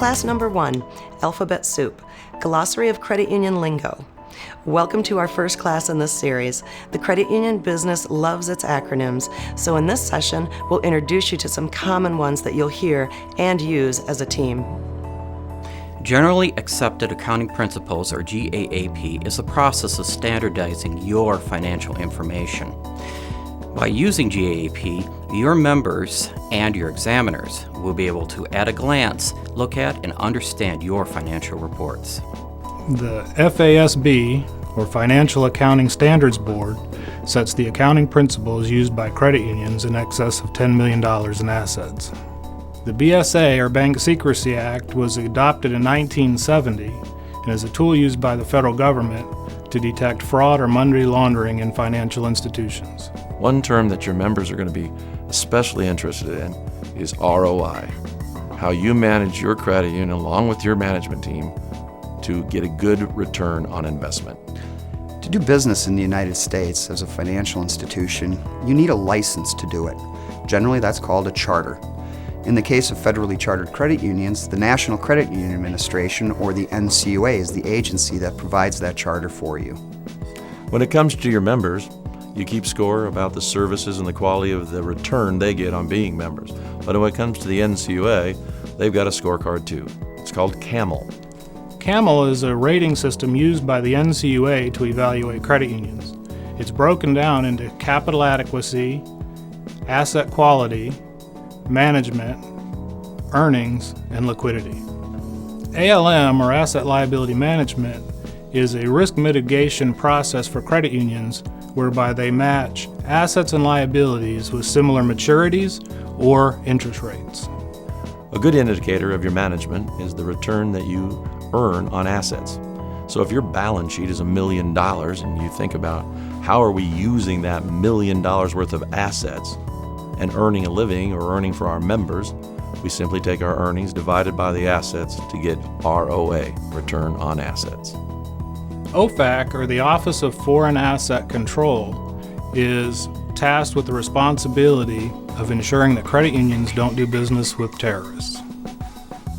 Class number 1, Alphabet Soup, Glossary of Credit Union Lingo. Welcome to our first class in this series. The credit union business loves its acronyms, so in this session, we'll introduce you to some common ones that you'll hear and use as a team. Generally Accepted Accounting Principles, or GAAP, is the process of standardizing your financial information. By using GAAP, your members and your examiners will be able to, at a glance, look at and understand your financial reports. The FASB, or Financial Accounting Standards Board, sets the accounting principles used by credit unions in excess of $10 million in assets. The BSA, or Bank Secrecy Act, was adopted in 1970 and is a tool used by the federal government to detect fraud or money laundering in financial institutions. One term that your members are going to be especially interested in is ROI, how you manage your credit union along with your management team to get a good return on investment. To do business in the United States as a financial institution, you need a license to do it. Generally, that's called a charter. In the case of federally chartered credit unions, the National Credit Union Administration, or the NCUA, is the agency that provides that charter for you. When it comes to your members, you keep score about the services and the quality of the return they get on being members. But when it comes to the NCUA, they've got a scorecard too. It's called CAMEL. CAMEL is a rating system used by the NCUA to evaluate credit unions. It's broken down into capital adequacy, asset quality, management, earnings, and liquidity. ALM, or Asset Liability Management, is a risk mitigation process for credit unions whereby they match assets and liabilities with similar maturities or interest rates. A good indicator of your management is the return that you earn on assets. So if your balance sheet is $1 million and you think about how are we using that $1 million worth of assets and earning a living or earning for our members, we simply take our earnings divided by the assets to get ROA, return on assets. OFAC, or the Office of Foreign Asset Control, is tasked with the responsibility of ensuring that credit unions don't do business with terrorists.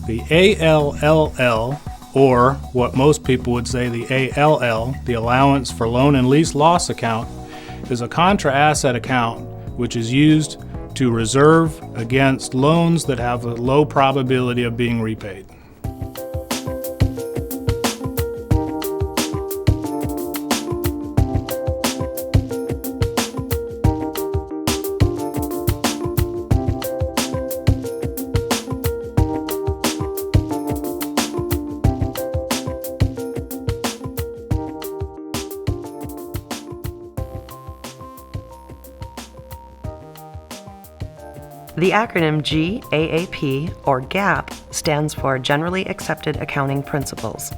The ALLL, or what most people would say the ALL, the Allowance for Loan and Lease Loss Account, is a contra-asset account which is used to reserve against loans that have a low probability of being repaid. The acronym GAAP, or GAAP, stands for Generally Accepted Accounting Principles.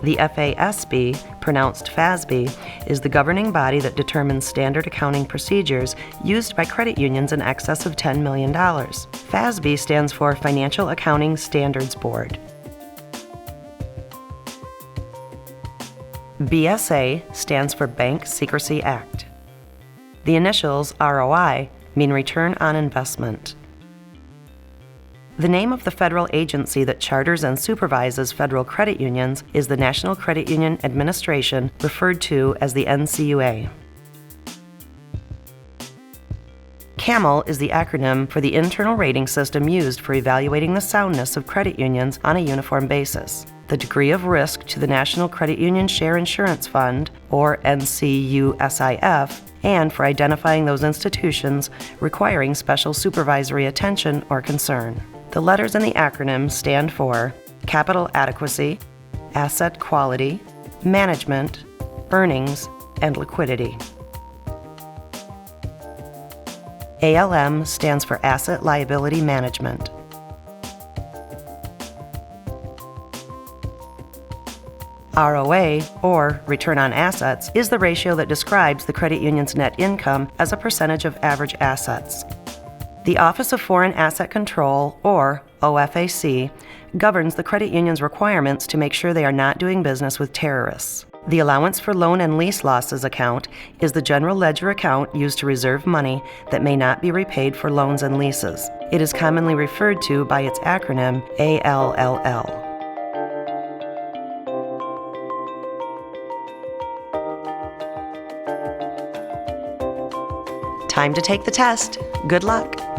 The FASB, pronounced FASB, is the governing body that determines standard accounting procedures used by credit unions in excess of $10 million. FASB stands for Financial Accounting Standards Board. BSA stands for Bank Secrecy Act. The initials ROI mean Return on Investment. The name of the federal agency that charters and supervises federal credit unions is the National Credit Union Administration, referred to as the NCUA. CAMEL is the acronym for the internal rating system used for evaluating the soundness of credit unions on a uniform basis. The degree of risk to the National Credit Union Share Insurance Fund, or NCUSIF, and for identifying those institutions requiring special supervisory attention or concern. The letters in the acronym stand for capital adequacy, asset quality, management, earnings, and liquidity. ALM stands for Asset Liability Management. ROA, or return on assets, is the ratio that describes the credit union's net income as a percentage of average assets. The Office of Foreign Asset Control, or OFAC, governs the credit union's requirements to make sure they are not doing business with terrorists. The allowance for loan and lease losses account is the general ledger account used to reserve money that may not be repaid for loans and leases. It is commonly referred to by its acronym ALLL. Time to take the test. Good luck.